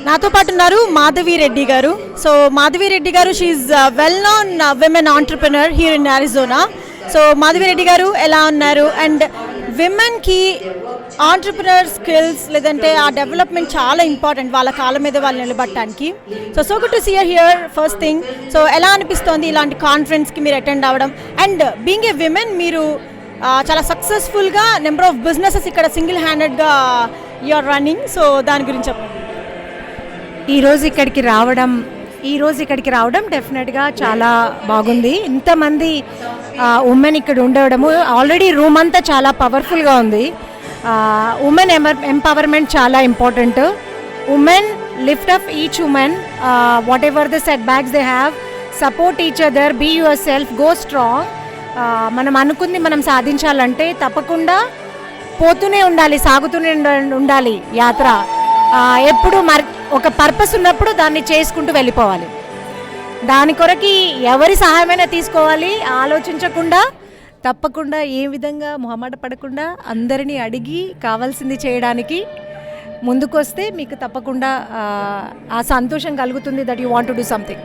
నాతో పాటు ఉన్నారు మాధవి రెడ్డి గారు. సో మాధవి రెడ్డి గారు she well known women entrepreneur here in Arizona. So Madhavi Reddy గారు ఎలా ఉన్నారు? అండ్ విమెన్కి ఆంటర్ప్రినర్ స్కిల్స్ లేదంటే ఆ డెవలప్మెంట్ చాలా ఇంపార్టెంట్ వాళ్ళ కాళ్ళ మీద వాళ్ళు నిలబడటానికి. So good to see here first thing. So ఎలా అనిపిస్తోంది ఇలాంటి కాన్ఫరెన్స్కి మీరు అటెండ్ అవ్వడం? అండ్ బీయింగ్ ఏ విమెన్ మీరు చాలా సక్సెస్ఫుల్గా నెంబర్ ఆఫ్ బిజినెసెస్ ఇక్కడ సింగిల్ హ్యాండెడ్గా యూఆర్ రన్నింగ్. సో దాని గురించి చెప్పండి. ఈరోజు ఇక్కడికి రావడం డెఫినెట్గా చాలా బాగుంది. ఇంతమంది ఉమెన్ ఇక్కడ ఉండడము, ఆల్రెడీ రూమ్ అంతా చాలా పవర్ఫుల్గా ఉంది. ఉమెన్ ఎంపవర్మెంట్ చాలా important. Women lift up each women, whatever the setbacks they have, support each other, be yourself, go strong. మనం అనుకుంది మనం సాధించాలంటే తప్పకుండా పోతూనే ఉండాలి, సాగుతూనే ఉండాలి యాత్ర. ఎప్పుడు ఒక పర్పస్ ఉన్నప్పుడు దాన్ని చేసుకుంటూ వెళ్ళిపోవాలి. దాని కొరకి ఎవరి సహాయమైనా తీసుకోవాలి, ఆలోచించకుండా తప్పకుండా ఏ విధంగా మొహమాట పడకుండా అందరినీ అడిగి కావాల్సింది చేయడానికి ముందుకొస్తే మీకు తప్పకుండా ఆ సంతోషం కలుగుతుంది that you want to do something.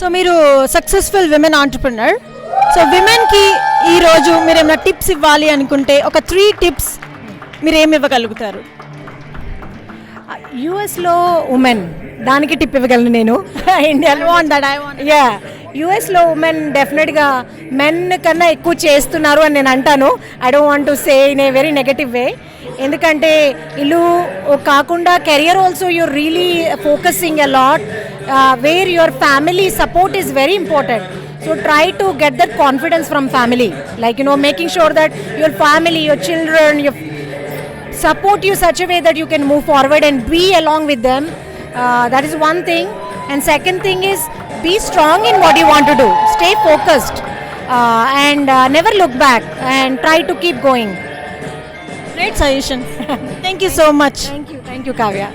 So మీరు సక్సెస్ఫుల్ విమెన్ ఆంటర్ప్రినర్. సో విమెన్కి ఈరోజు మీరు ఏమైనా టిప్స్ ఇవ్వాలి అనుకుంటే ఒక 3 టిప్స్ మీరు ఏమి ఇవ్వగలుగుతారు? యుఎస్లో ఉమెన్, దానికి టిప్ ఇవ్వగలను నేను. ఇండియాలో యుఎస్లో ఉమెన్ డెఫినెట్గా మెన్ కన్నా ఎక్కువ చేస్తున్నారు అని నేను అంటాను. I don't want to say in a very negative way. ఎందుకంటే ఇల్లు కాకుండా career also you're really focusing a lot, where your family support is very important. So try to get that confidence from family, like making sure that your family, your children, support you such a way that you can move forward and be along with them. That is one thing. And second thing is be strong in what you want to do. Stay focused and never look back and try to keep going. Great suggestion. Thank you so much. Thank you Kavya.